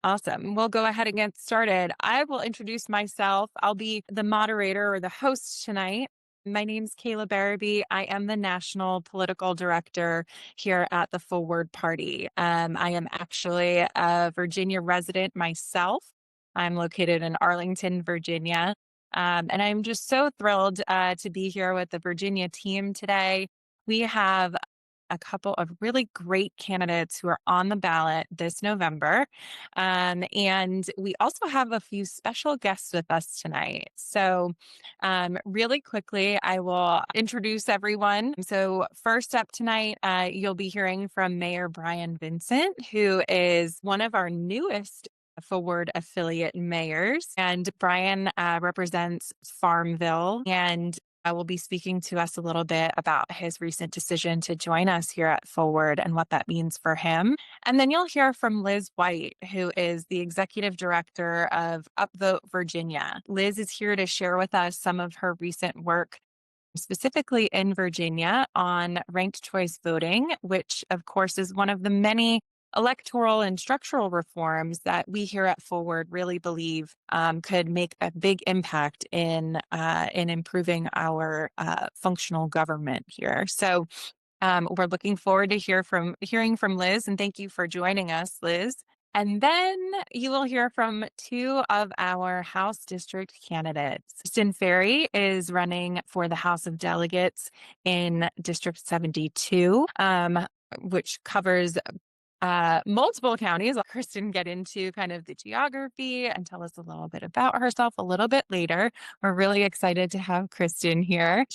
Awesome. We'll go ahead and get started. I will introduce myself. I'll be the moderator or the host tonight. My name's Kayla Barabee. I am the National Political Director here at the Forward Party. I am actually a Virginia resident myself. I'm located in Arlington, Virginia. And I'm just so thrilled to be here with the Virginia team today. We have a couple of really great candidates who are on the ballot this November. And we also have a few special guests with us tonight. So, really quickly, I will introduce everyone. So, first up tonight, you'll be hearing from Mayor Brian Vincent, who is one of our newest Forward affiliate mayors. And Brian represents Farmville, and will be speaking to us a little bit about his recent decision to join us here at Forward and what that means for him. And then you'll hear from Liz White, who is the executive director of Upvote Virginia. Liz is here to share with us some of her recent work, specifically in Virginia, on ranked choice voting, which, of course, is one of the many electoral and structural reforms that we here at Forward really believe could make a big impact in improving our functional government here. So we're looking forward to hearing from Liz, and thank you for joining us, Liz. And then you will hear from two of our House district candidates. Kristin Ferry is running for the House of Delegates in District 72, which covers multiple counties. Kristin get into kind of the geography and tell us a little bit about herself a little bit later. We're really excited to have Kristin here.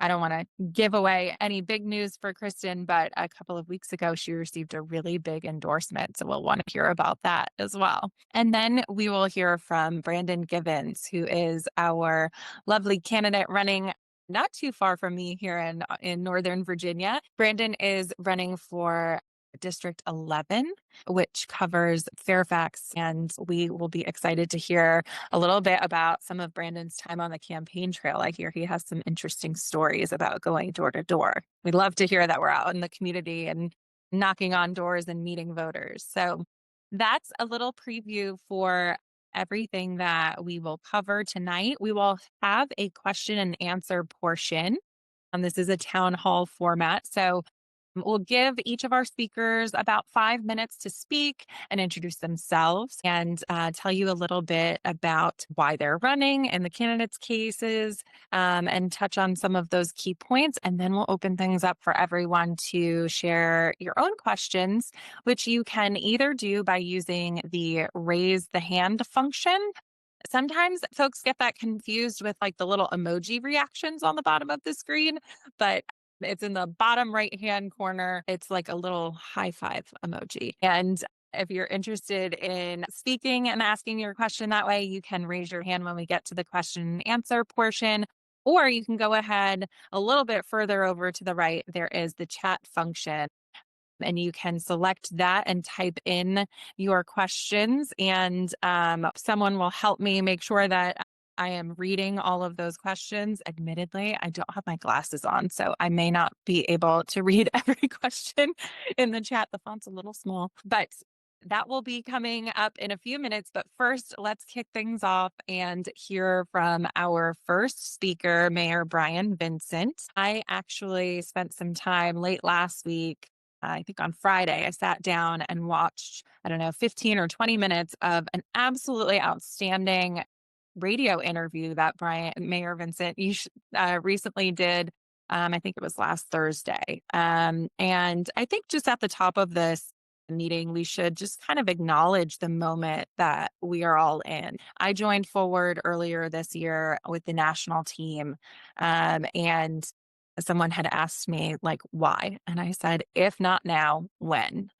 I don't want to give away any big news for Kristin, but a couple of weeks ago, she received a really big endorsement. So we'll want to hear about that as well. And then we will hear from Brandon Givens, who is our lovely candidate running not too far from me here in Northern Virginia. Brandon is running for District 11, which covers Fairfax, and we will be excited to hear a little bit about some of Brandon's time on the campaign trail. I hear he has some interesting stories about going door to door. We'd love to hear that we're out in the community and knocking on doors and meeting voters. So that's a little preview for everything that we will cover tonight. We will have a question and answer portion. This is a town hall format. So we'll give each of our speakers about 5 minutes to speak and introduce themselves and tell you a little bit about why they're running and the candidates' cases, and touch on some of those key points. And then we'll open things up for everyone to share your own questions, which you can either do by using the raise the hand function. Sometimes folks get that confused with like the little emoji reactions on the bottom of the screen, but it's in the bottom right-hand corner. It's like a little high five emoji. And if you're interested in speaking and asking your question that way, you can raise your hand when we get to the question and answer portion, or you can go ahead a little bit further over to the right. There is the chat function, and you can select that and type in your questions, and someone will help me make sure that I am reading all of those questions. Admittedly, I don't have my glasses on, so I may not be able to read every question in the chat. The font's a little small, but that will be coming up in a few minutes. But first, let's kick things off and hear from our first speaker, Mayor Brian Vincent. I actually spent some time late last week. I think on Friday, I sat down and watched, 15 or 20 minutes of an absolutely outstanding radio interview that Mayor Vincent recently did. I think it was last Thursday. And I think just at the top of this meeting, we should just kind of acknowledge the moment that we are all in. I joined Forward earlier this year with the national team, and someone had asked me, like, why? And I said, if not now, when?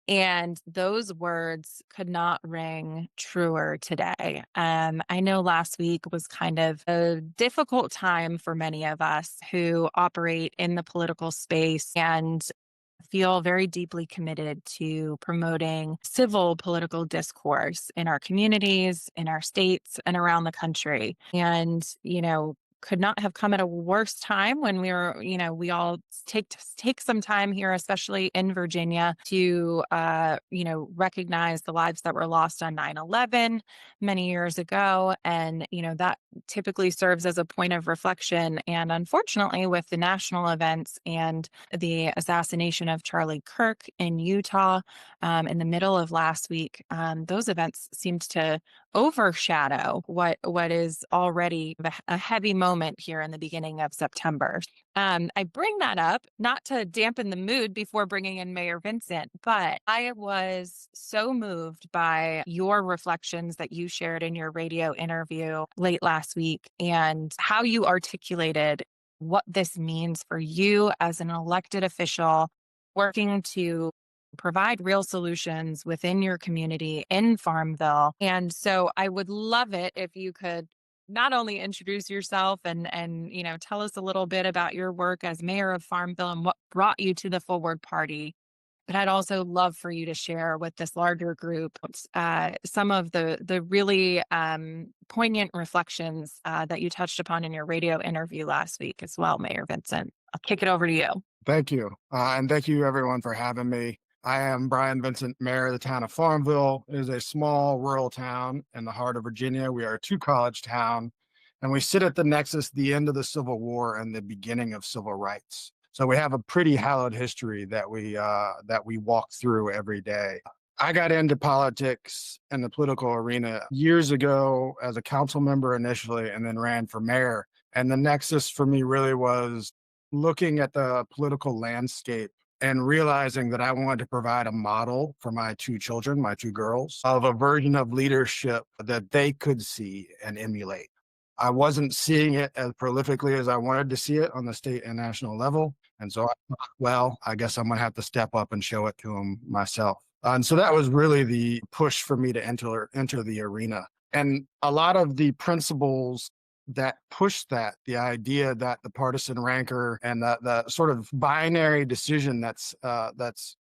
And those words could not ring truer today. I know last week was kind of a difficult time for many of us who operate in the political space and feel very deeply committed to promoting civil political discourse in our communities, in our states, and around the country. And, could not have come at a worse time when we all take some time here, especially in Virginia, to recognize the lives that were lost on 9/11 many years ago. And, that typically serves as a point of reflection. And unfortunately, with the national events and the assassination of Charlie Kirk in Utah in the middle of last week, those events seemed to overshadow what is already a heavy moment here in the beginning of September. I bring that up not to dampen the mood before bringing in Mayor Vincent, but I was so moved by your reflections that you shared in your radio interview late last week and how you articulated what this means for you as an elected official working to provide real solutions within your community in Farmville. And so I would love it if you could not only introduce yourself and tell us a little bit about your work as mayor of Farmville and what brought you to the Forward Party, but I'd also love for you to share with this larger group some of the really poignant reflections that you touched upon in your radio interview last week as well, Mayor Vincent. I'll kick it over to you. Thank you. And thank you, everyone, for having me. I am Brian Vincent, mayor of the town of Farmville. It is a small rural town in the heart of Virginia. We are a two-college town, and we sit at the nexus, the end of the Civil War and the beginning of civil rights. So we have a pretty hallowed history that we walk through every day. I got into politics and the political arena years ago as a council member initially, and then ran for mayor. And the nexus for me really was looking at the political landscape and realizing that I wanted to provide a model for my two children, my two girls, of a version of leadership that they could see and emulate. I wasn't seeing it as prolifically as I wanted to see it on the state and national level. And so I thought, well, I guess I'm going to have to step up and show it to them myself. And so that was really the push for me to enter the arena. And a lot of the principles that push that, the idea that the partisan rancor and the sort of binary decision that's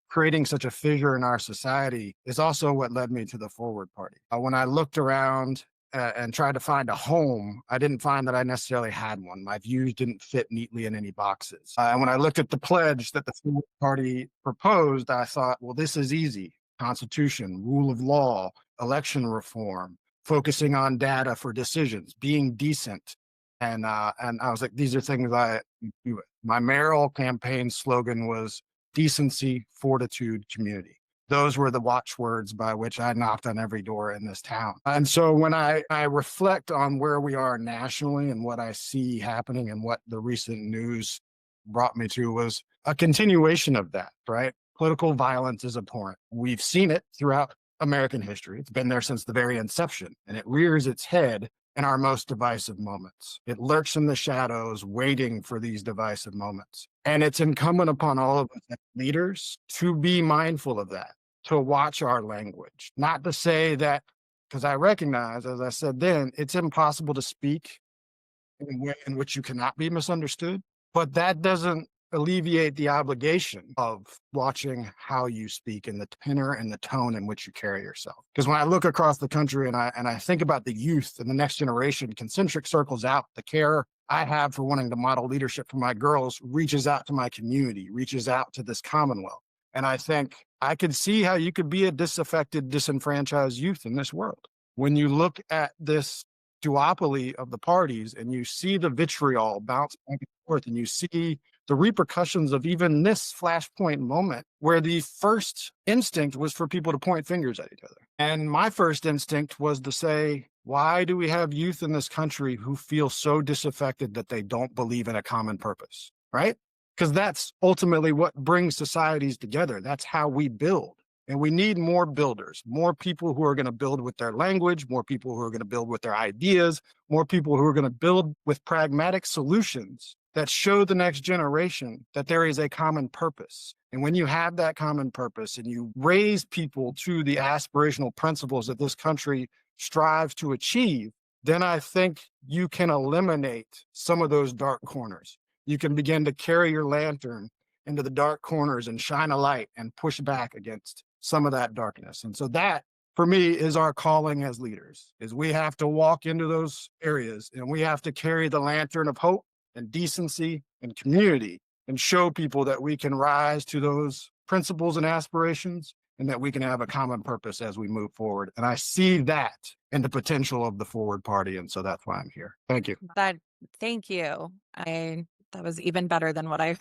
creating such a fissure in our society is also what led me to the Forward Party. When I looked around and tried to find a home, I didn't find that I necessarily had one. My views didn't fit neatly in any boxes. And when I looked at the pledge that the Forward Party proposed, I thought, well, this is easy. Constitution, rule of law, election reform, focusing on data for decisions, being decent. And I was like, these are things I do. My mayoral campaign slogan was decency, fortitude, community. Those were the watchwords by which I knocked on every door in this town. And so when I reflect on where we are nationally and what I see happening and what the recent news brought me to was a continuation of that, right? Political violence is abhorrent. We've seen it throughout American history. It's been there since the very inception, and it rears its head in our most divisive moments. It lurks in the shadows, waiting for these divisive moments. And it's incumbent upon all of us as leaders to be mindful of that, to watch our language, not to say that, because I recognize, as I said then, it's impossible to speak in a way in which you cannot be misunderstood, but that doesn't alleviate the obligation of watching how you speak and the tenor and the tone in which you carry yourself. Because when I look across the country and I think about the youth and the next generation, concentric circles out, the care I have for wanting to model leadership for my girls reaches out to my community, reaches out to this commonwealth. And I think I could see how you could be a disaffected, disenfranchised youth in this world. When you look at this duopoly of the parties and you see the vitriol bounce back and forth and you see the repercussions of even this flashpoint moment where the first instinct was for people to point fingers at each other. And my first instinct was to say, why do we have youth in this country who feel so disaffected that they don't believe in a common purpose, right? Because that's ultimately what brings societies together. That's how we build. And we need more builders, more people who are going to build with their language, more people who are going to build with their ideas, more people who are going to build with pragmatic solutions that show the next generation that there is a common purpose. And when you have that common purpose and you raise people to the aspirational principles that this country strives to achieve, then I think you can eliminate some of those dark corners. You can begin to carry your lantern into the dark corners and shine a light and push back against some of that darkness. And so that, for me is our calling as leaders is we have to walk into those areas and we have to carry the lantern of hope and decency and community and show people that we can rise to those principles and aspirations and that we can have a common purpose as we move forward. And I see that in the potential of the Forward Party. And so that's why I'm here. Thank you. That thank you. I that was even better than what I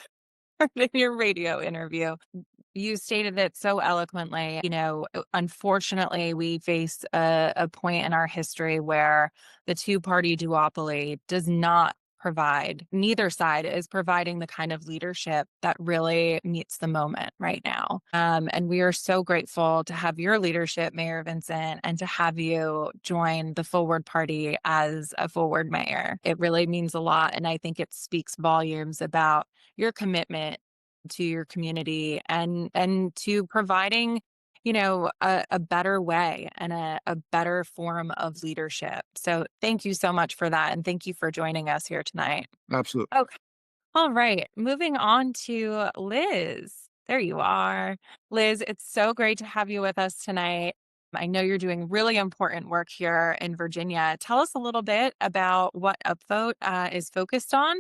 heard in your radio interview. You stated it so eloquently. Unfortunately, we face a point in our history where the two-party duopoly does not provide, neither side is providing the kind of leadership that really meets the moment right now. And we are so grateful to have your leadership, Mayor Vincent, and to have you join the Forward Party as a Forward Mayor. It really means a lot. And I think it speaks volumes about your commitment to your community and to providing a better way and a better form of leadership. So thank you so much for that, and thank you for joining us here tonight. Absolutely. Okay. All right, moving on to Liz. There you are. Liz, it's so great to have you with us tonight. I know you're doing really important work here in Virginia. Tell us a little bit about what Upvote is focused on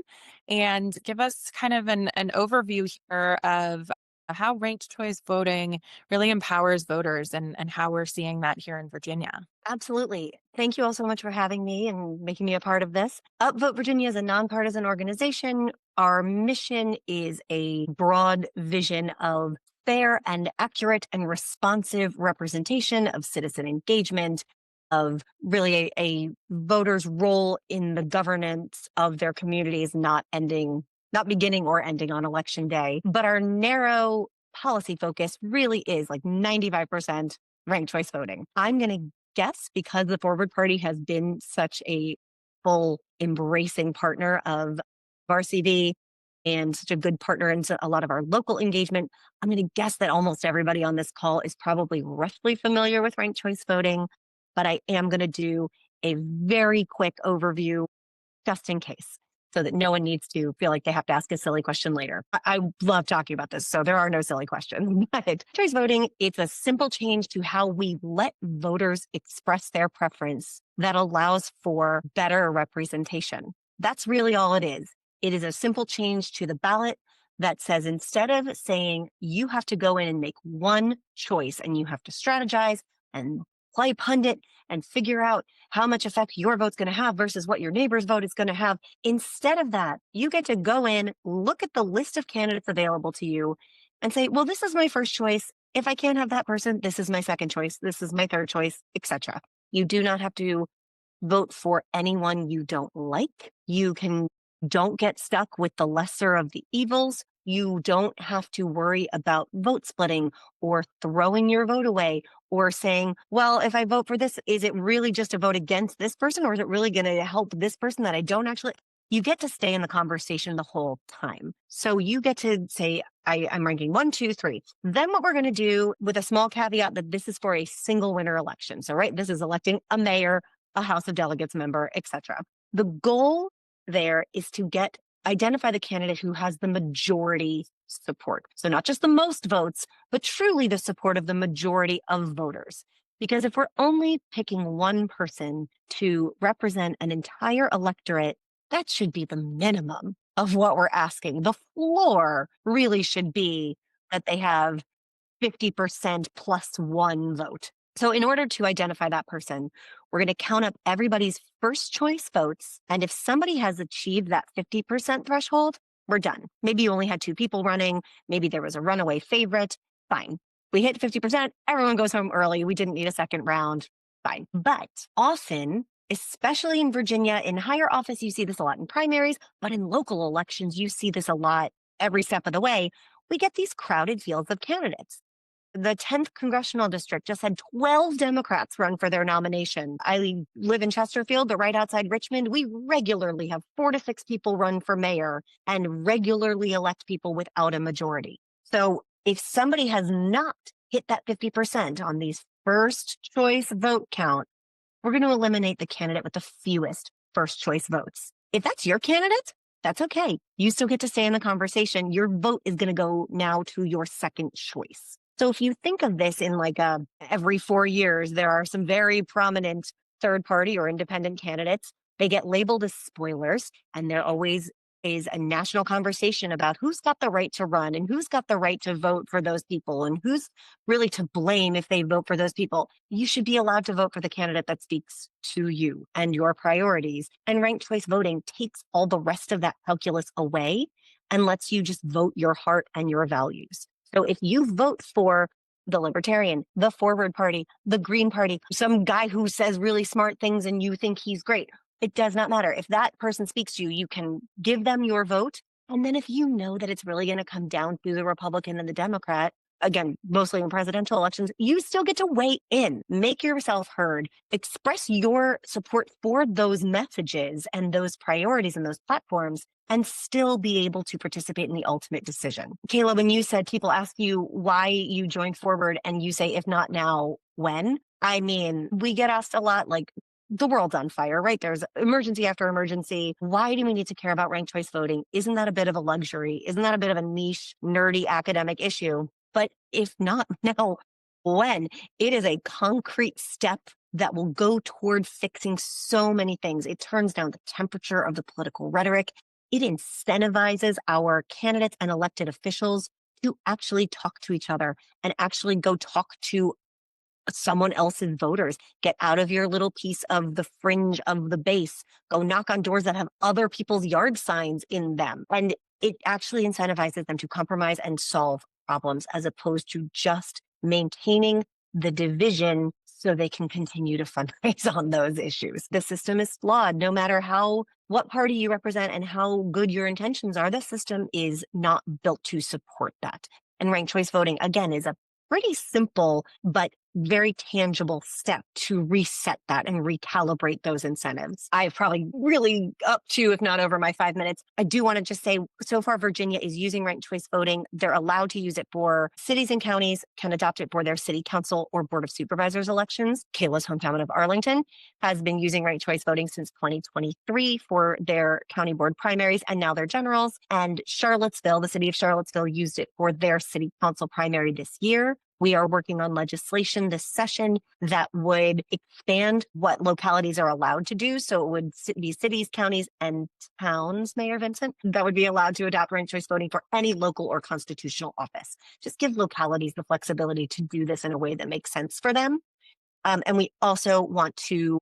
and give us kind of an overview here of how ranked choice voting really empowers voters and how we're seeing that here in Virginia. Absolutely. Thank you all so much for having me and making me a part of this. Upvote Virginia is a nonpartisan organization. Our mission is a broad vision of fair and accurate and responsive representation of citizen engagement, of really a voter's role in the governance of their communities, not beginning or ending on election day. But our narrow policy focus really is like 95% ranked choice voting. I'm going to guess because the Forward Party has been such a full embracing partner of RCV and such a good partner in a lot of our local engagement, I'm going to guess that almost everybody on this call is probably roughly familiar with ranked choice voting, but I am going to do a very quick overview just in case, so that no one needs to feel like they have to ask a silly question later. I love talking about this, so there are no silly questions. But choice voting, it's a simple change to how we let voters express their preference that allows for better representation. That's really all it is. It is a simple change to the ballot that says instead of saying you have to go in and make one choice and you have to strategize and play pundit and figure out how much effect your vote's going to have versus what your neighbor's vote is going to have. Instead of that, you get to go in, look at the list of candidates available to you and say, well, this is my first choice. If I can't have that person, this is my second choice. This is my third choice, etc. You do not have to vote for anyone you don't like. Don't get stuck with the lesser of the evils. You don't have to worry about vote splitting or throwing your vote away or saying, well, if I vote for this, is it really just a vote against this person or is it really going to help this person that I don't actually? You get to stay in the conversation the whole time. So you get to say, I'm ranking 1, 2, 3. Then what we're going to do with a small caveat that this is for a single winner election. So, right, this is electing a mayor, a House of Delegates member, etc. The goal there is to identify the candidate who has the majority support. So not just the most votes, but truly the support of the majority of voters. Because if we're only picking one person to represent an entire electorate, that should be the minimum of what we're asking. The floor really should be that they have 50% plus one vote. So in order to identify that person, we're going to count up everybody's first choice votes. And if somebody has achieved that 50% threshold, we're done. Maybe you only had 2 people running. Maybe there was a runaway favorite. Fine. We hit 50%. Everyone goes home early. We didn't need a second round. Fine. But often, especially in Virginia, in higher office, you see this a lot in primaries, but in local elections, you see this a lot every step of the way. We get these crowded fields of candidates. The 10th congressional district just had 12 Democrats run for their nomination. I live in Chesterfield, but right outside Richmond, we regularly have 4 to 6 people run for mayor and regularly elect people without a majority. So if somebody has not hit that 50% on these first choice vote count, we're going to eliminate the candidate with the fewest first choice votes. If that's your candidate, that's okay. You still get to stay in the conversation. Your vote is going to go now to your second choice. So if you think of this in like every 4 years, there are some very prominent third party or independent candidates. They get labeled as spoilers, and there always is a national conversation about who's got the right to run and who's got the right to vote for those people and who's really to blame if they vote for those people. You should be allowed to vote for the candidate that speaks to you and your priorities. And ranked choice voting takes all the rest of that calculus away and lets you just vote your heart and your values. So if you vote for the Libertarian, the Forward Party, the Green Party, some guy who says really smart things and you think he's great, it does not matter. If that person speaks to you, you can give them your vote. And then if you know that it's really going to come down to the Republican and the Democrat, again, mostly in presidential elections, you still get to weigh in, make yourself heard, express your support for those messages and those priorities and those platforms, and still be able to participate in the ultimate decision. Kayla, when you said people ask you why you joined Forward and you say, if not now, when? I mean, we get asked a lot, like, the world's on fire, right? There's emergency after emergency. Why do we need to care about ranked choice voting? Isn't that a bit of a luxury? Isn't that a bit of a niche, nerdy academic issue? But if not now, when? It is a concrete step that will go toward fixing so many things. It turns down the temperature of the political rhetoric. It incentivizes our candidates and elected officials to actually talk to each other and actually go talk to someone else's voters. Get out of your little piece of the fringe of the base. Go knock on doors that have other people's yard signs in them. And it actually incentivizes them to compromise and solve problems as opposed to just maintaining the division so they can continue to fundraise on those issues. The system is flawed, no matter what party you represent and how good your intentions are. The system is not built to support that. And ranked choice voting, again, is a pretty simple but very tangible step to reset that and recalibrate those incentives. I've probably really up to, if not over my 5 minutes. I do want to just say, so far, Virginia is using ranked choice voting. They're allowed to use it for cities and counties, can adopt it for their city council or board of supervisors elections. Kayla's hometown of Arlington has been using ranked choice voting since 2023 for their county board primaries and now their generals. And Charlottesville, the city of Charlottesville, used it for their city council primary this year. We are working on legislation this session that would expand what localities are allowed to do. So it would be cities, counties, and towns, Mayor Vincent, that would be allowed to adopt ranked choice voting for any local or constitutional office. Just give localities the flexibility to do this in a way that makes sense for them. And we also want to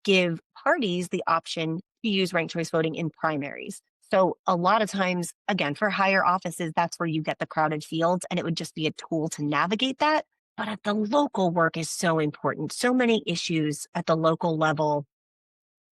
give parties the option to use ranked choice voting in primaries. So a lot of times, again, for higher offices, that's where you get the crowded fields, and it would just be a tool to navigate that. But at the local work is so important. So many issues at the local level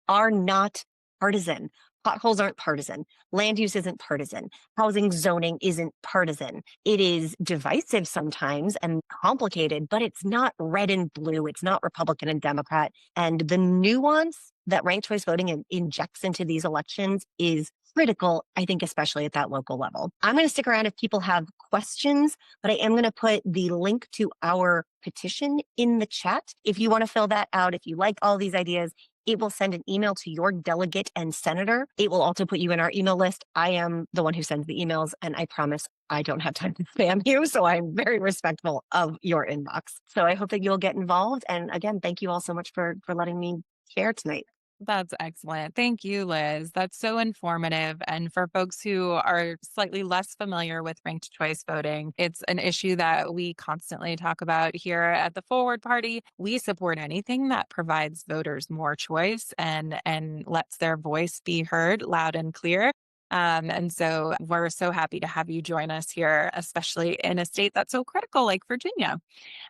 are not partisan. Potholes aren't partisan. Land use isn't partisan. Housing zoning isn't partisan. It is divisive sometimes and complicated, but it's not red and blue. It's not Republican and Democrat. And the nuance that ranked choice voting injects into these elections is critical, I think, especially at that local level. I'm going to stick around if people have questions, but I am going to put the link to our petition in the chat. If you want to fill that out, if you like all these ideas, it will send an email to your delegate and senator. It will also put you in our email list. I am the one who sends the emails, and I promise I don't have time to spam you. So I'm very respectful of your inbox. So I hope that you'll get involved. And again, thank you all so much for letting me share tonight. That's excellent. Thank you, Liz. That's so informative. And for folks who are slightly less familiar with ranked choice voting, it's an issue that we constantly talk about here at the Forward Party. We support anything that provides voters more choice and lets their voice be heard loud and clear. And so we're so happy to have you join us here, especially in a state that's so critical like Virginia.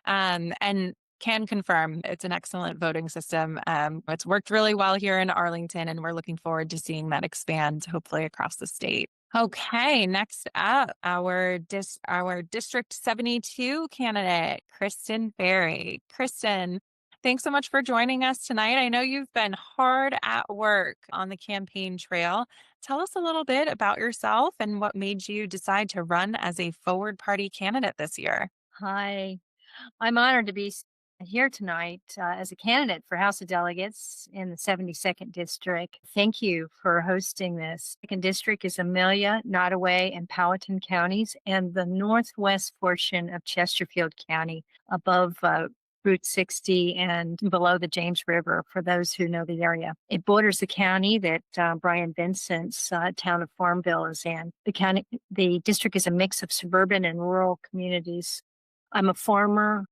And can confirm it's an excellent voting system. It's worked really well here in Arlington, and we're looking forward to seeing that expand hopefully across the state. Okay, next up, our District 72 candidate, Kristin Ferry. Kristin, thanks so much for joining us tonight. I know you've been hard at work on the campaign trail. Tell us a little bit about yourself and what made you decide to run as a Forward Party candidate this year. Hi, I'm honored to be here tonight as a candidate for House of Delegates in the 72nd District. Thank you for hosting this. The 2nd District is Amelia, Nottoway, and Powhatan counties, and the northwest portion of Chesterfield County above Route 60 and below the James River, for those who know the area. It borders the county that Brian Vincent's town of Farmville is in. The district is a mix of suburban and rural communities. I'm a former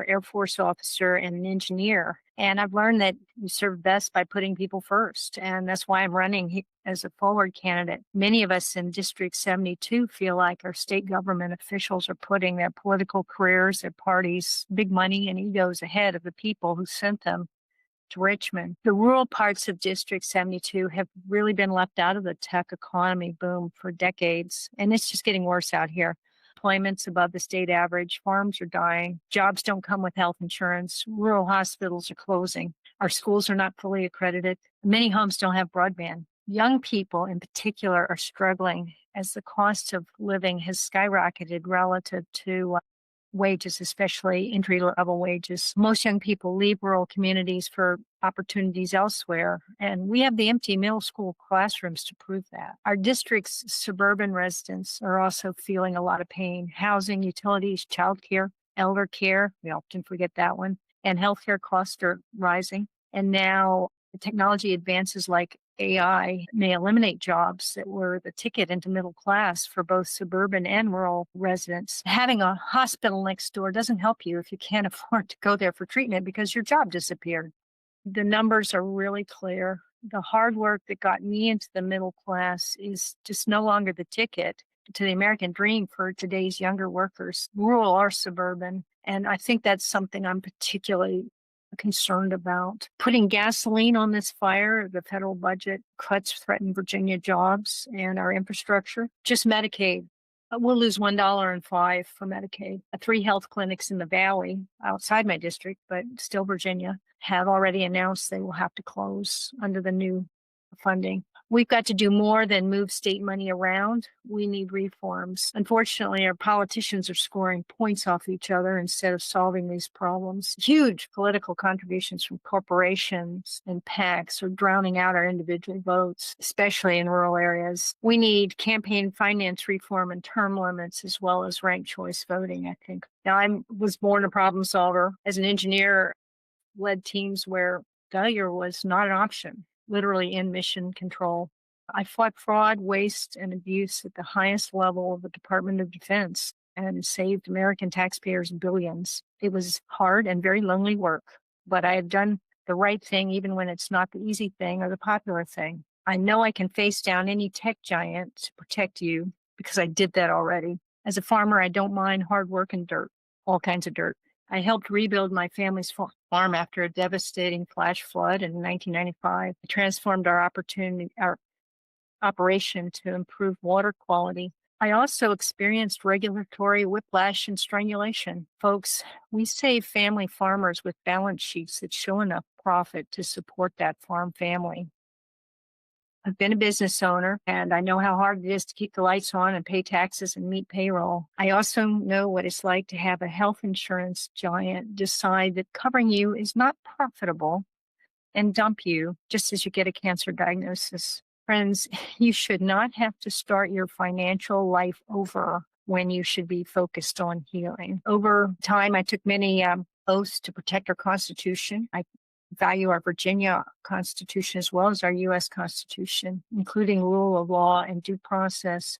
Air Force officer and an engineer. And I've learned that you serve best by putting people first. And that's why I'm running as a forward candidate. Many of us in District 72 feel like our state government officials are putting their political careers, their parties, big money, and egos ahead of the people who sent them to Richmond. The rural parts of District 72 have really been left out of the tech economy boom for decades. And it's just getting worse out here. Employment's above the state average. Farms are dying. Jobs don't come with health insurance. Rural hospitals are closing. Our schools are not fully accredited. Many homes don't have broadband. Young people in particular are struggling as the cost of living has skyrocketed relative to wages, especially entry-level wages. Most young people leave rural communities for opportunities elsewhere, and we have the empty middle school classrooms to prove that. Our district's suburban residents are also feeling a lot of pain. Housing, utilities, childcare, elder care, we often forget that one, and healthcare costs are rising. And now the technology advances like AI may eliminate jobs that were the ticket into middle class for both suburban and rural residents. Having a hospital next door doesn't help you if you can't afford to go there for treatment because your job disappeared. The numbers are really clear. The hard work that got me into the middle class is just no longer the ticket to the American dream for today's younger workers, rural or suburban. And I think that's something I'm particularly concerned about. Putting gasoline on this fire, the federal budget cuts threaten Virginia jobs and our infrastructure. Just Medicaid. We'll lose $1.05 for Medicaid. 3 health clinics in the Valley outside my district, but still Virginia, have already announced they will have to close under the new funding. We've got to do more than move state money around. We need reforms. Unfortunately, our politicians are scoring points off each other instead of solving these problems. Huge political contributions from corporations and PACs are drowning out our individual votes, especially in rural areas. We need campaign finance reform and term limits, as well as ranked choice voting, I think. Now, I was born a problem solver. As an engineer, led teams where failure was not an option, literally in mission control. I fought fraud, waste, and abuse at the highest level of the Department of Defense and saved American taxpayers billions. It was hard and very lonely work, but I have done the right thing even when it's not the easy thing or the popular thing. I know I can face down any tech giant to protect you because I did that already. As a farmer, I don't mind hard work and dirt, all kinds of dirt. I helped rebuild my family's farm after a devastating flash flood in 1995. I transformed our operation to improve water quality. I also experienced regulatory whiplash and strangulation. Folks, we save family farmers with balance sheets that show enough profit to support that farm family. I've been a business owner, and I know how hard it is to keep the lights on and pay taxes and meet payroll. I also know what it's like to have a health insurance giant decide that covering you is not profitable and dump you just as you get a cancer diagnosis. Friends, you should not have to start your financial life over when you should be focused on healing. Over time, I took many oaths to protect our Constitution. I value our Virginia Constitution as well as our U.S. Constitution, including rule of law and due process.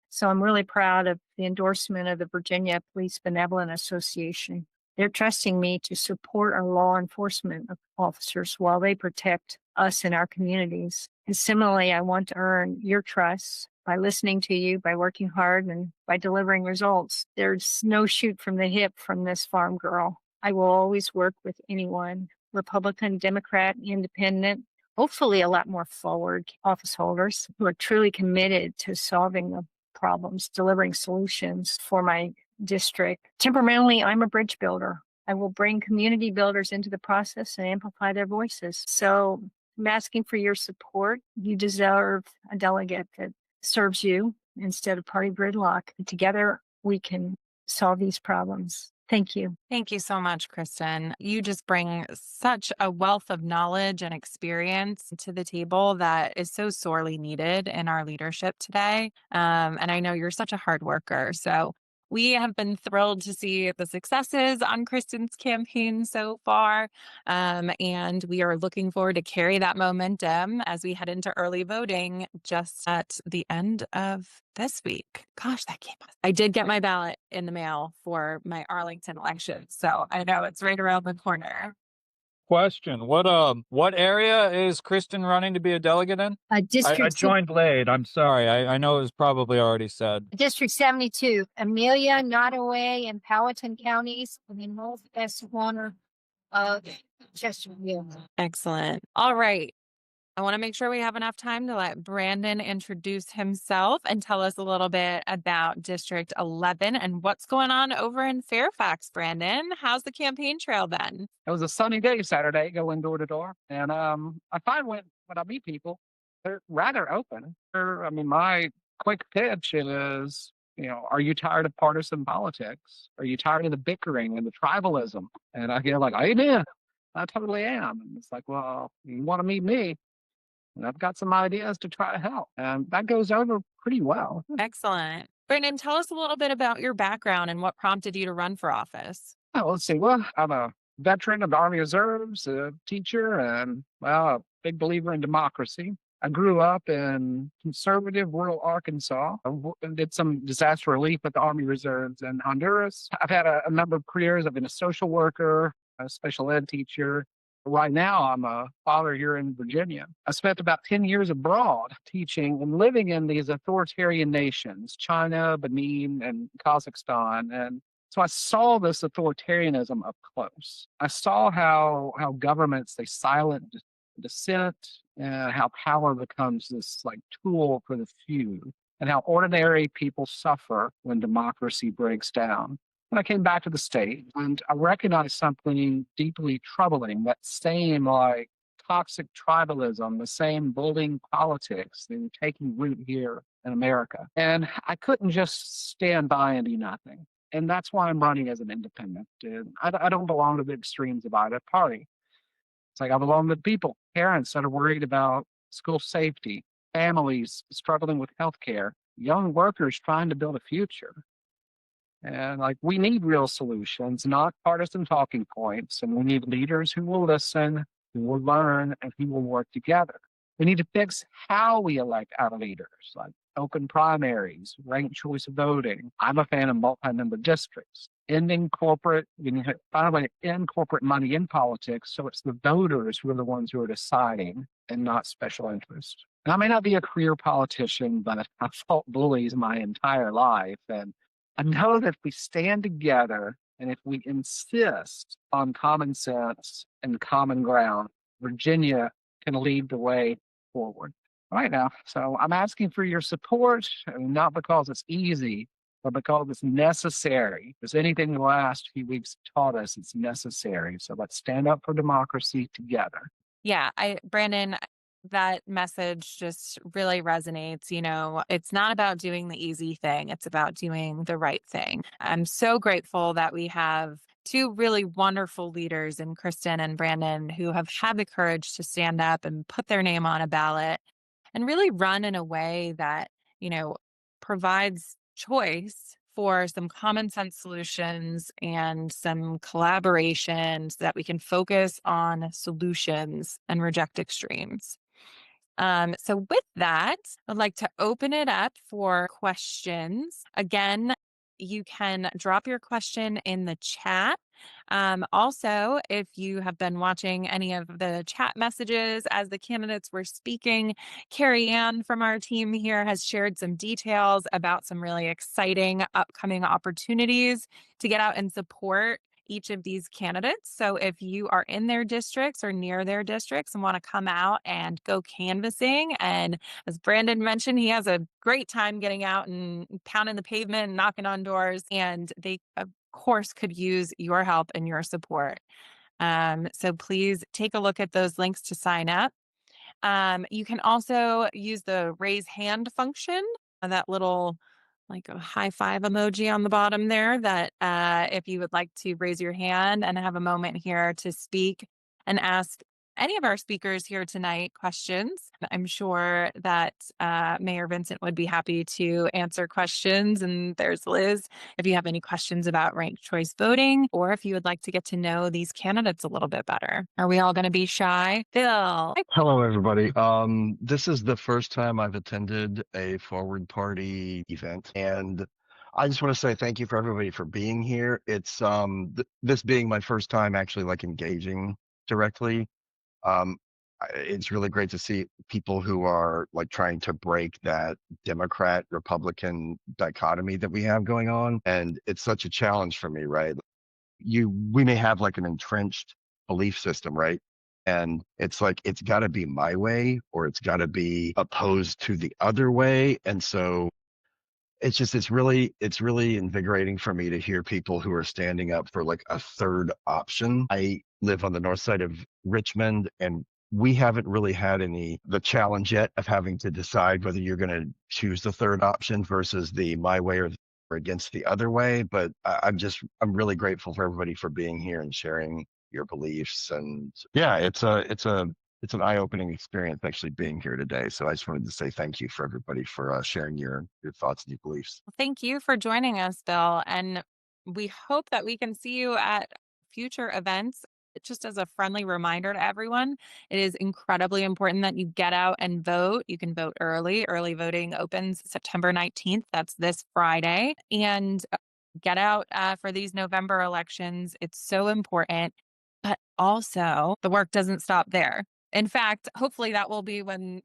So I'm really proud of the endorsement of the Virginia Police Benevolent Association. They're trusting me to support our law enforcement officers while they protect us in our communities. And similarly, I want to earn your trust by listening to you, by working hard, and by delivering results. There's no shoot from the hip from this farm girl. I will always work with anyone, Republican, Democrat, Independent, hopefully a lot more forward office holders who are truly committed to solving the problems, delivering solutions for my district. Temperamentally, I'm a bridge builder. I will bring community builders into the process and amplify their voices. So I'm asking for your support. You deserve a delegate that serves you instead of party gridlock. Together, we can solve these problems. Thank you. Thank you so much, Kristin. You just bring such a wealth of knowledge and experience to the table that is so sorely needed in our leadership today. And I know you're such a hard worker. So we have been thrilled to see the successes on Kristin's campaign so far. And we are looking forward to carry that momentum as we head into early voting just at the end of this week. Gosh, that came up. I did get my ballot in the mail for my Arlington election, so I know it's right around the corner. Question. What area is Kristin running to be a delegate in? I District joined late. I'm sorry. I know it was probably already said. District 72, Amelia, Nottoway, and Powhatan counties in the northwest corner of Chesterfield. Excellent. All right. I want to make sure we have enough time to let Brandon introduce himself and tell us a little bit about District 11 and what's going on over in Fairfax, Brandon. How's the campaign trail been? It was a sunny day Saturday, going door to door. And I find when I meet people, they're rather open. My quick pitch is, are you tired of partisan politics? Are you tired of the bickering and the tribalism? And I get like, amen. I totally am. And it's like, well, you want to meet me? And I've got some ideas to try to help. And that goes over pretty well. Excellent. Brandon, tell us a little bit about your background and what prompted you to run for office. Oh, let's see. Well, I'm a veteran of the Army Reserves, a teacher, and, a big believer in democracy. I grew up in conservative rural Arkansas. Did some disaster relief at the Army Reserves in Honduras. I've had a number of careers. I've been a social worker, a special ed teacher. Right now, I'm a father here in Virginia. I spent about 10 years abroad teaching and living in these authoritarian nations, China, Benin, and Kazakhstan. And so I saw this authoritarianism up close. I saw how governments, they silence dissent, and how power becomes this tool for the few, and how ordinary people suffer when democracy breaks down. When I came back to the state, and I recognized something deeply troubling, that same toxic tribalism, the same bullying politics that were taking root here in America. And I couldn't just stand by and do nothing. And that's why I'm running as an independent. And I don't belong to the extremes of either party. It's like I belong to people, parents that are worried about school safety, families struggling with healthcare, young workers trying to build a future. And we need real solutions, not partisan talking points. And we need leaders who will listen, who will learn, and who will work together. We need to fix how we elect our leaders, like open primaries, ranked choice of voting. I'm a fan of multi-member districts. Ending corporate, we need to find a way to end corporate money in politics, so it's the voters who are the ones who are deciding and not special interests. And I may not be a career politician, but I've fought bullies my entire life. And I know that if we stand together and if we insist on common sense and common ground, Virginia can lead the way forward right now. So I'm asking for your support, not because it's easy, but because it's necessary. If anything the last few weeks taught us, it's necessary. So let's stand up for democracy together. Yeah, Brandon, that message just really resonates. It's not about doing the easy thing. It's about doing the right thing. I'm so grateful that we have two really wonderful leaders in Kristin and Brandon who have had the courage to stand up and put their name on a ballot and really run in a way that, provides choice for some common sense solutions and some collaboration so that we can focus on solutions and reject extremes. So with that, I'd like to open it up for questions. Again, you can drop your question in the chat. Also, if you have been watching any of the chat messages as the candidates were speaking, Carrie Ann from our team here has shared some details about some really exciting upcoming opportunities to get out and support each of these candidates. So if you are in their districts or near their districts and want to come out and go canvassing, and as Brandon mentioned, he has a great time getting out and pounding the pavement and knocking on doors, and they of course could use your help and your support. So please take a look at those links to sign up. You can also use the raise hand function, that little like a high five emoji on the bottom there that if you would like to raise your hand and have a moment here to speak and ask any of our speakers here tonight questions. I'm sure that Mayor Vincent would be happy to answer questions. And there's Liz, if you have any questions about ranked choice voting, or if you would like to get to know these candidates a little bit better. Are we all going to be shy? Bill. Hello, everybody. This is the first time I've attended a Forward Party event, and I just want to say thank you for everybody for being here. It's this being my first time actually like engaging directly. It's really great to see people who are like trying to break that Democrat Republican dichotomy that we have going on, and it's such a challenge for me, right? We may have like an entrenched belief system, right? And it's like it's got to be my way or it's got to be opposed to the other way. And so it's really invigorating for me to hear people who are standing up for like a third option. I live on the north side of Richmond, and we haven't really had the challenge yet of having to decide whether you're going to choose the third option versus the my way or against the other way. But I'm really grateful for everybody for being here and sharing your beliefs. And yeah, it's an eye-opening experience actually being here today. So I just wanted to say thank you for everybody for sharing your thoughts and your beliefs. Thank you for joining us, Bill. And we hope that we can see you at future events. Just as a friendly reminder to everyone, it is incredibly important that you get out and vote. You can vote early. Early voting opens September 19th. That's this Friday. And get out for these November elections. It's so important. But also, the work doesn't stop there. In fact, hopefully that will be when,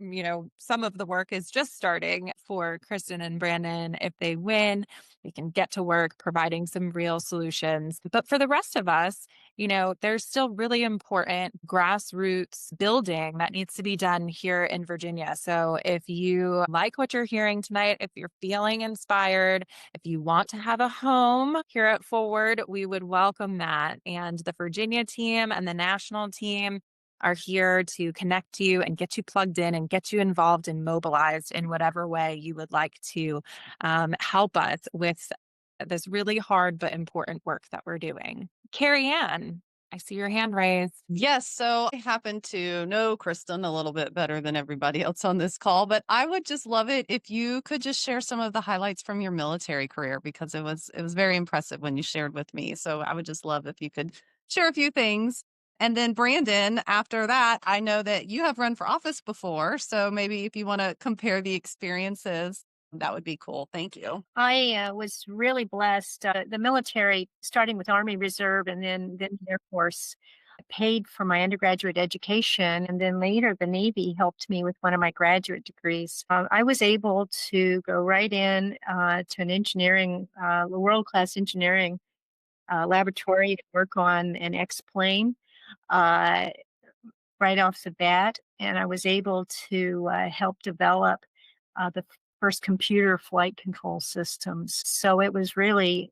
some of the work is just starting for Kristin and Brandon. If they win, we can get to work providing some real solutions. But for the rest of us, there's still really important grassroots building that needs to be done here in Virginia. So if you like what you're hearing tonight, if you're feeling inspired, if you want to have a home here at Forward, we would welcome that. And the Virginia team and the national team are here to connect you and get you plugged in and get you involved and mobilized in whatever way you would like to help us with this really hard but important work that we're doing. Carrie Ann, I see your hand raised. Yes, so I happen to know Kristin a little bit better than everybody else on this call, but I would just love it if you could just share some of the highlights from your military career, because it was very impressive when you shared with me. So I would just love if you could share a few things. And then Brandon, after that, I know that you have run for office before, so maybe if you want to compare the experiences, that would be cool. Thank you. I was really blessed. The military, starting with Army Reserve and then the Air Force, paid for my undergraduate education. And then later, the Navy helped me with one of my graduate degrees. I was able to go right in to an engineering, world-class engineering laboratory to work on an X-plane right off the bat. And I was able to help develop the first computer flight control systems. So it was really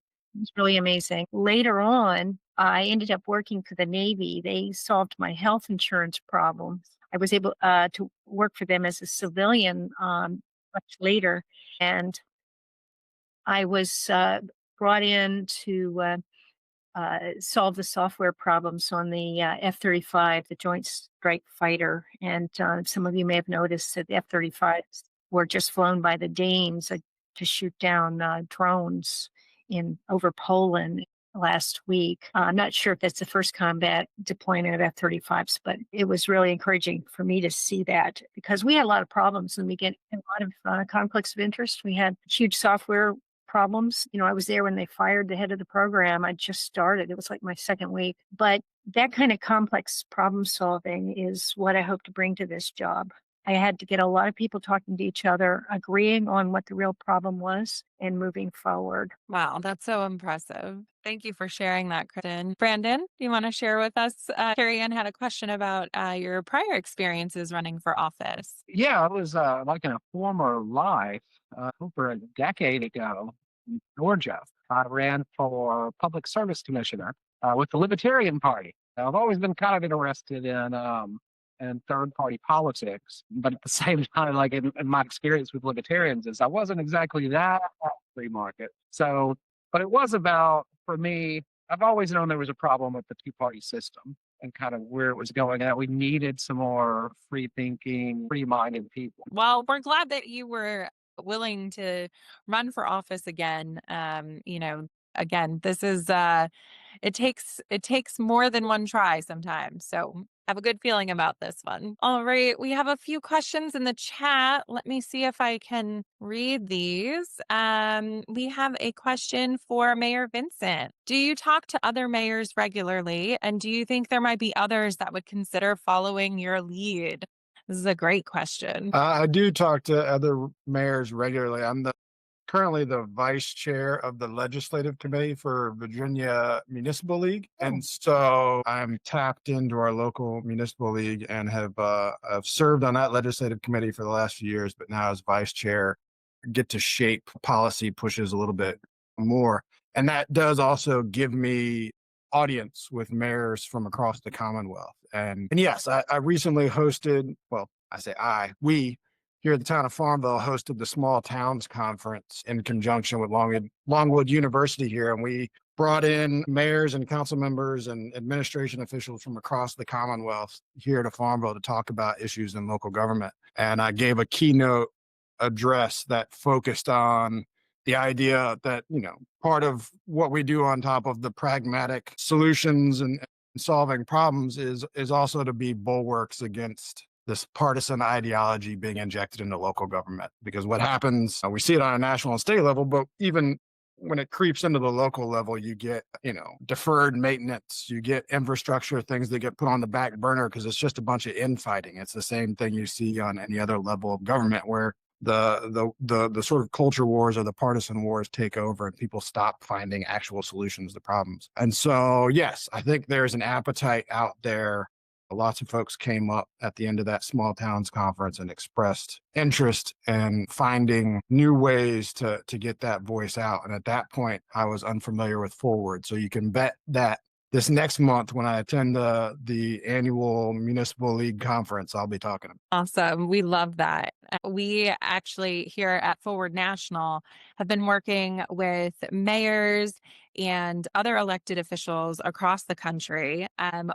amazing. Later on, I ended up working for the Navy. They solved my health insurance problems. I was able to work for them as a civilian much later. And I was brought in to solve the software problems on the F-35, the Joint Strike Fighter. And some of you may have noticed that the F-35s were just flown by the Danes to shoot down drones over Poland last week. I'm not sure if that's the first combat deployment of F-35s, but it was really encouraging for me to see that, because we had a lot of problems and we get a lot of conflicts of interest. We had huge software problems. I was there when they fired the head of the program. I just started. It was like my second week. But that kind of complex problem solving is what I hope to bring to this job. I had to get a lot of people talking to each other, agreeing on what the real problem was and moving forward. Wow, that's so impressive. Thank you for sharing that, Kristin. Brandon, do you want to share with us? Carrie Ann had a question about your prior experiences running for office. Yeah, I was like in a former life over a decade ago in Georgia. I ran for public service commissioner with the Libertarian Party. I've always been kind of interested in third party politics, but at the same time, like in my experience with libertarians, is I wasn't exactly that free market. So, but it was about, for me, I've always known there was a problem with the two-party system and kind of where it was going, and that we needed some more free thinking, free-minded people. Well, we're glad that you were willing to run for office again. Again, this is it takes more than one try sometimes. So I have a good feeling about this one. All right, we have a few questions in the chat. Let me see if I can read these. We have a question for Mayor Vincent. Do you talk to other mayors regularly, and do you think there might be others that would consider following your lead? This is a great question. I do talk to other mayors regularly. I'm currently the vice chair of the legislative committee for Virginia Municipal League. And so I'm tapped into our local municipal league and have served on that legislative committee for the last few years, but now as vice chair, get to shape policy pushes a little bit more. And that does also give me audience with mayors from across the Commonwealth. And yes, I recently hosted, well, we here at the town of Farmville hosted the Small Towns Conference in conjunction with Longwood University here. And we brought in mayors and council members and administration officials from across the Commonwealth here to Farmville to talk about issues in local government. And I gave a keynote address that focused on the idea that, part of what we do on top of the pragmatic solutions and solving problems is also to be bulwarks against this partisan ideology being injected into local government. Because what happens, we see it on a national and state level, but even when it creeps into the local level, you get, deferred maintenance, you get infrastructure things that get put on the back burner because it's just a bunch of infighting. It's the same thing you see on any other level of government where the sort of culture wars or the partisan wars take over and people stop finding actual solutions to problems. And so, yes, I think there's an appetite out there. Lots of folks came up at the end of that Small Towns Conference and expressed interest in finding new ways to get that voice out. And at that point, I was unfamiliar with Forward. So you can bet that this next month, when I attend the annual Municipal League Conference, I'll be talking about it. Awesome. We love that. We actually here at Forward National have been working with mayors and other elected officials across the country,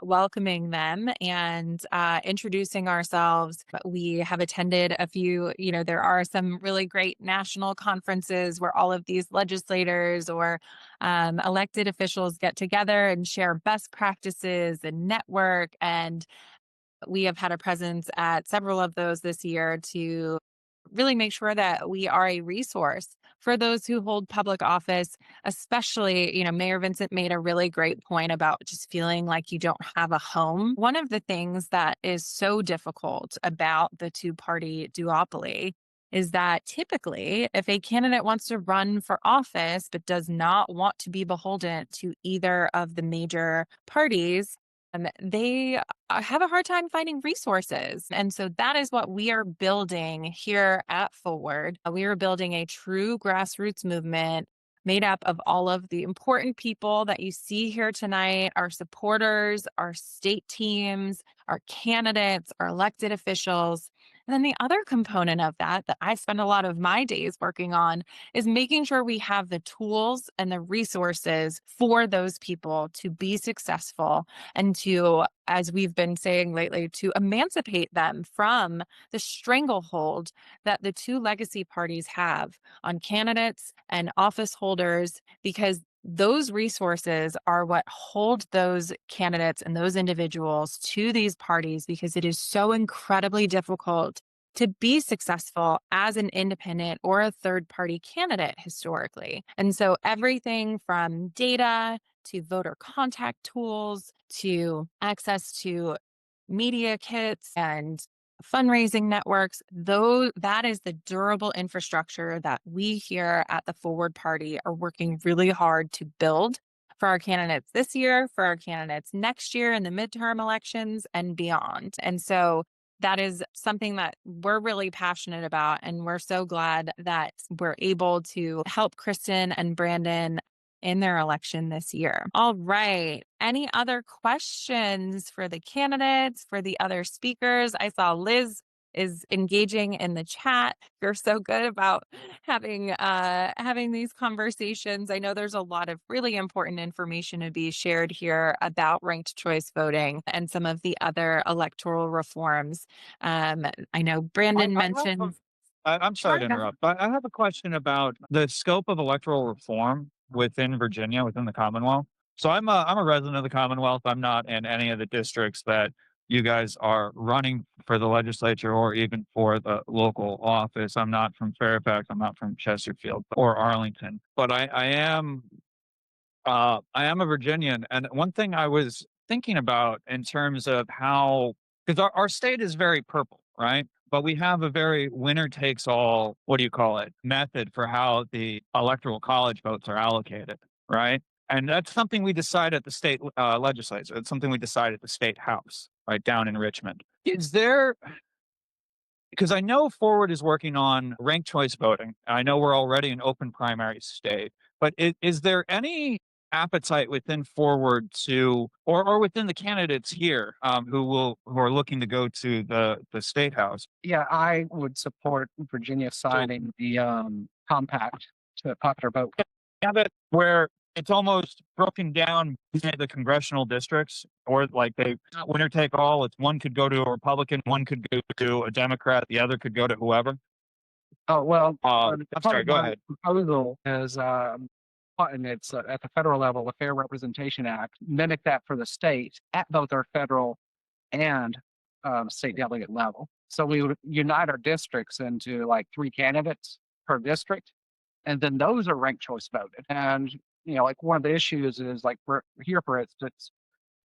welcoming them and introducing ourselves. We have attended a few, there are some really great national conferences where all of these legislators or elected officials get together and share best practices and network. And we have had a presence at several of those this year to really make sure that we are a resource for those who hold public office, especially, Mayor Vincent made a really great point about just feeling like you don't have a home. One of the things that is so difficult about the two-party duopoly is that typically, if a candidate wants to run for office but does not want to be beholden to either of the major parties, they have a hard time finding resources. And so that is what we are building here at Forward. We are building a true grassroots movement made up of all of the important people that you see here tonight, our supporters, our state teams, our candidates, our elected officials. And then the other component of that I spend a lot of my days working on is making sure we have the tools and the resources for those people to be successful and to, as we've been saying lately, to emancipate them from the stranglehold that the two legacy parties have on candidates and office holders, because those resources are what hold those candidates and those individuals to these parties, because it is so incredibly difficult to be successful as an independent or a third party candidate historically. And so everything from data to voter contact tools to access to media kits and fundraising networks, though that is the durable infrastructure that we here at the Forward Party are working really hard to build for our candidates this year, for our candidates next year in the midterm elections and beyond. And so that is something that we're really passionate about. And we're so glad that we're able to help Kristin and Brandon in their election this year. All right. Any other questions for the candidates, for the other speakers? I saw Liz is engaging in the chat. You're so good about having these conversations. I know there's a lot of really important information to be shared here about ranked choice voting and some of the other electoral reforms. I know Brandon mentioned. I'm sorry to interrupt, but I have a question about the scope of electoral reform within Virginia, within the Commonwealth. So I'm a resident of the Commonwealth. I'm not in any of the districts that you guys are running for the legislature or even for the local office. I'm not from Fairfax. I'm not from Chesterfield or Arlington, but I am a Virginian, and one thing I was thinking about in terms of how, because our state is very purple, right? But we have a very winner takes all, what do you call it, method for how the electoral college votes are allocated, right? And that's something we decide at the state legislature. It's something we decide at the state house, right down in Richmond. Is there, because I know Forward is working on ranked choice voting. I know we're already an open primary state, but is there any appetite within Forward to, or within the candidates here who are looking to go to the state house? Yeah, I would support Virginia signing the compact to popular vote. Have it where it's almost broken down into the congressional districts, or like they winner take all. It's one could go to a Republican, one could go to a Democrat, the other could go to whoever. Oh, well, I'm sorry, go ahead. proposal is, and it's at the federal level, the Fair Representation Act, mimic that for the state at both our federal and state delegate level. So we would unite our districts into like 3 candidates per district, and then those are ranked choice voted. And like one of the issues is like here, for instance,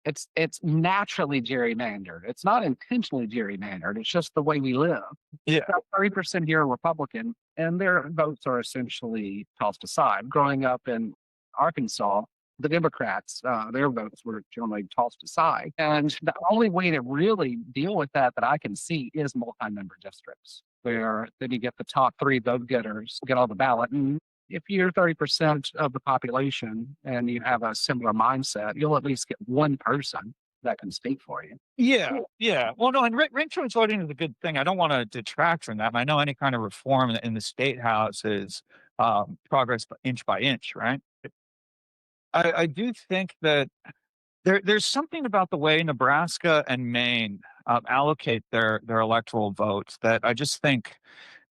it's naturally gerrymandered. It's not intentionally gerrymandered. It's just the way we live. Yeah. About 30% here are Republican, and their votes are essentially tossed aside. Growing up in Arkansas, the Democrats, their votes were generally tossed aside. And the only way to really deal with that I can see is multi-member districts, where then you get the top 3 vote getters get on the ballot. And if you're 30% of the population and you have a similar mindset, you'll at least get one person that can speak for you. Yeah, yeah. Well, no, and ranked choice voting is a good thing. I don't want to detract from that. I know any kind of reform in the state house is progress inch by inch, right? I do think that there's something about the way Nebraska and Maine allocate their electoral votes that I just think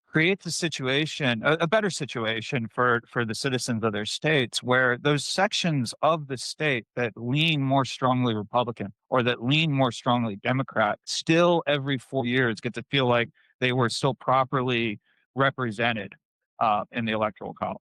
creates a situation, a better situation for the citizens of their states, where those sections of the state that lean more strongly Republican or that lean more strongly Democrat still every 4 years get to feel like they were still properly represented in the electoral college.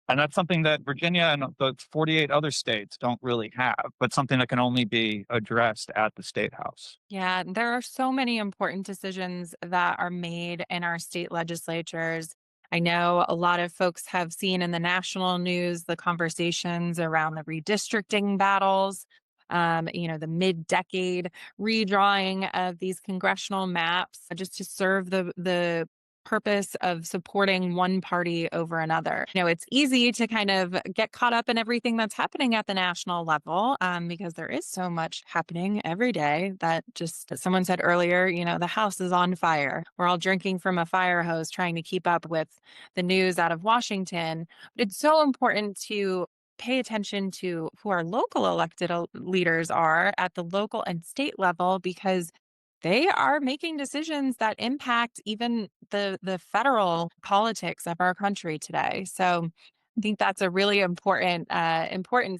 And that's something that Virginia and the 48 other states don't really have, but something that can only be addressed at the state house. Yeah, there are so many important decisions that are made in our state legislatures. I know a lot of folks have seen in the national news the conversations around the redistricting battles, the mid-decade redrawing of these congressional maps just to serve the purpose of supporting one party over another. It's easy to kind of get caught up in everything that's happening at the national level because there is so much happening every day that just, as someone said earlier, the house is on fire. We're all drinking from a fire hose trying to keep up with the news out of Washington. But it's so important to pay attention to who our local elected leaders are at the local and state level, because they are making decisions that impact even the federal politics of our country today. So I think that's a really important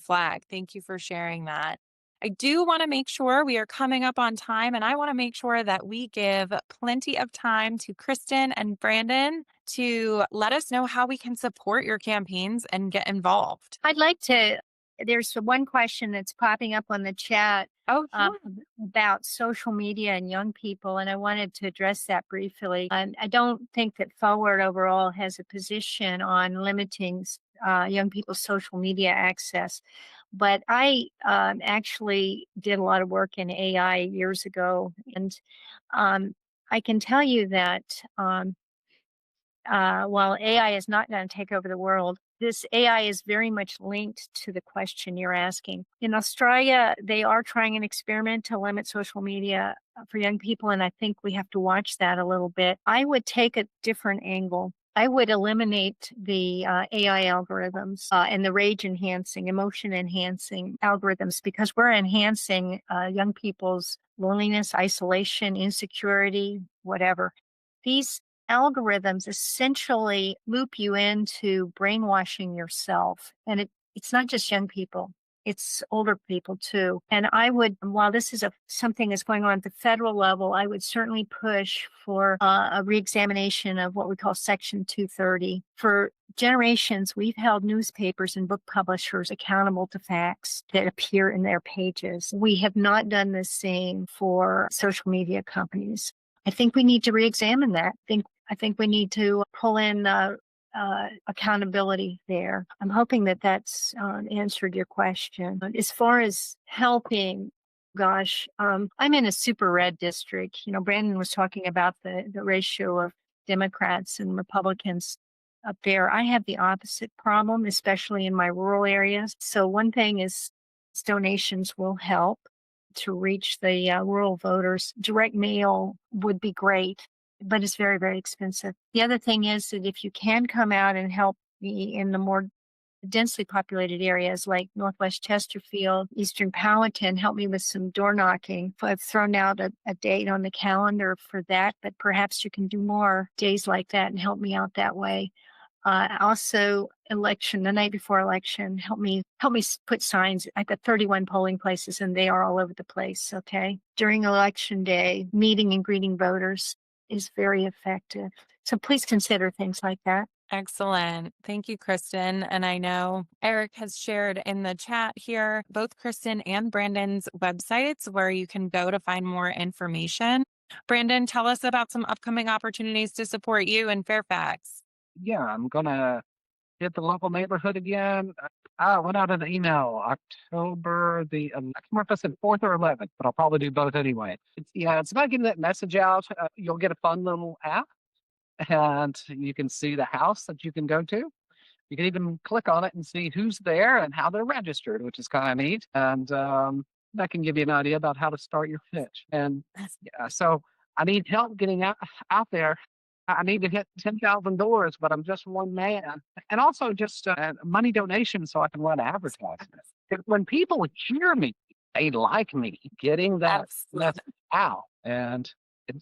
flag. Thank you for sharing that. I do want to make sure we are coming up on time, and I want to make sure that we give plenty of time to Kristin and Brandon to let us know how we can support your campaigns and get involved. I'd like to, there's one question that's popping up on the chat. Oh, sure. About social media and young people, and I wanted to address that briefly. I don't think that Forward overall has a position on limiting young people's social media access, but I actually did a lot of work in AI years ago, and I can tell you that while AI is not going to take over the world, this AI is very much linked to the question you're asking. In Australia, they are trying an experiment to limit social media for young people, and I think we have to watch that a little bit. I would take a different angle. I would eliminate the AI algorithms and the rage enhancing, emotion enhancing algorithms, because we're enhancing young people's loneliness, isolation, insecurity, whatever. These algorithms essentially loop you into brainwashing yourself. And it's not just young people, it's older people too. And I would, while this is something that's going on at the federal level, I would certainly push for a reexamination of what we call Section 230. For generations, we've held newspapers and book publishers accountable to facts that appear in their pages. We have not done the same for social media companies. I think we need to reexamine that. I think we need to pull in accountability there. I'm hoping that that's answered your question. As far as helping, gosh, I'm in a super red district. You know, Brandon was talking about the ratio of Democrats and Republicans up there. I have the opposite problem, especially in my rural areas. So one thing is donations will help to reach the rural voters. Direct mail would be great, but it's very, very expensive. The other thing is that if you can come out and help me in the more densely populated areas like Northwest Chesterfield, Eastern Powhatan, help me with some door knocking. I've thrown out a date on the calendar for that, but perhaps you can do more days like that and help me out that way. Also, the night before election, help me put signs. I've got 31 polling places and they are all over the place. Okay. During election day, meeting and greeting voters is very effective. So please consider things like that. Excellent. Thank you, Kristin. And I know Eric has shared in the chat here both Kristin and Brandon's websites where you can go to find more information. Brandon, tell us about some upcoming opportunities to support you in Fairfax. Yeah, I'm gonna hit the local neighborhood again. I went out an email October I can't remember if I said 4th or 11th, but I'll probably do both anyway. It's about getting that message out. You'll get a fun little app, and you can see the house that you can go to. You can even click on it and see who's there and how they're registered, which is kind of neat. And that can give you an idea about how to start your pitch. And yeah, so I need help getting out there. I need to hit 10,000 doors, but I'm just one man. And also just money donation so I can run advertisements. When people hear me, they like me getting that out. And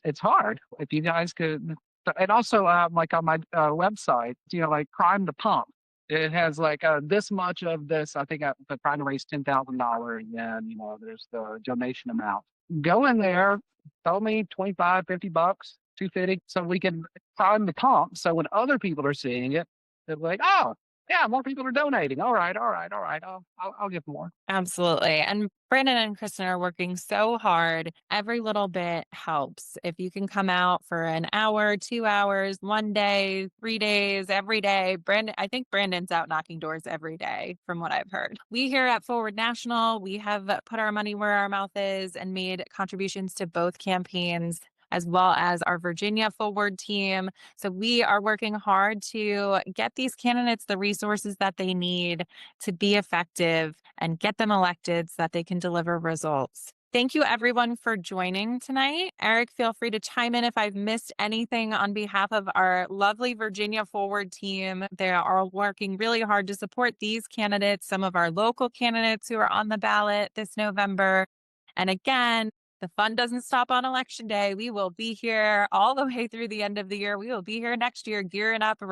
it's hard. If you guys could. And also, like on my website, like Crime the Pump. It has like this much of this. I think I'm trying to raise $10,000, and there's the donation amount. Go in there, throw me 25, $50, $250, so we can prime the pump. So when other people are seeing it, they're like, "Oh, yeah, more people are donating. All right. I'll give more." Absolutely. And Brandon and Kristin are working so hard. Every little bit helps. If you can come out for an hour, 2 hours, 1 day, 3 days, every day. I think Brandon's out knocking doors every day from what I've heard. We here at Forward National, we have put our money where our mouth is and made contributions to both campaigns, as well as our Virginia Forward team. So we are working hard to get these candidates the resources that they need to be effective and get them elected so that they can deliver results. Thank you, everyone, for joining tonight. Eric, feel free to chime in if I've missed anything on behalf of our lovely Virginia Forward team. They are working really hard to support these candidates, some of our local candidates who are on the ballot this November. And again, the fun doesn't stop on election day. We will be here all the way through the end of the year. We will be here next year, gearing up,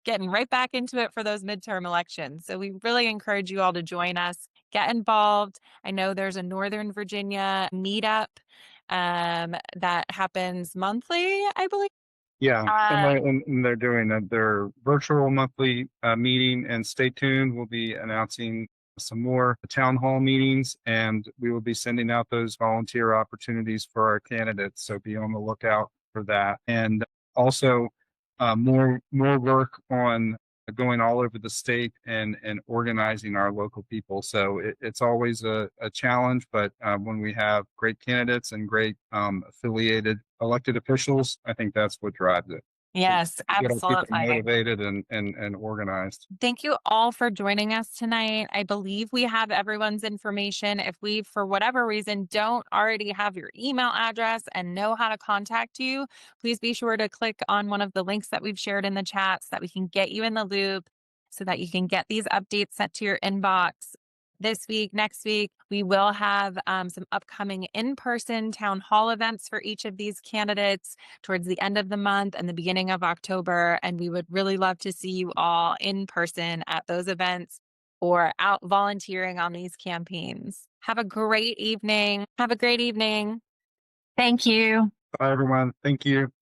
getting right back into it for those midterm elections. So we really encourage you all to join us, get involved. I know there's a Northern Virginia meetup that happens monthly, I believe. Yeah, and they're doing their virtual monthly meeting, and stay tuned. We'll be announcing some more town hall meetings, and we will be sending out those volunteer opportunities for our candidates. So be on the lookout for that. And also more work on going all over the state and organizing our local people. So it's always a challenge, but when we have great candidates and great affiliated elected officials, I think that's what drives it. Yes, Get our people absolutely. motivated and organized. Thank you all for joining us tonight. I believe we have everyone's information. If we, for whatever reason, don't already have your email address and know how to contact you, please be sure to click on one of the links that we've shared in the chat so that we can get you in the loop, so that you can get these updates sent to your inbox. This week, next week, we will have some upcoming in-person town hall events for each of these candidates towards the end of the month and the beginning of October. And we would really love to see you all in person at those events or out volunteering on these campaigns. Have a great evening. Have a great evening. Thank you. Bye, everyone. Thank you.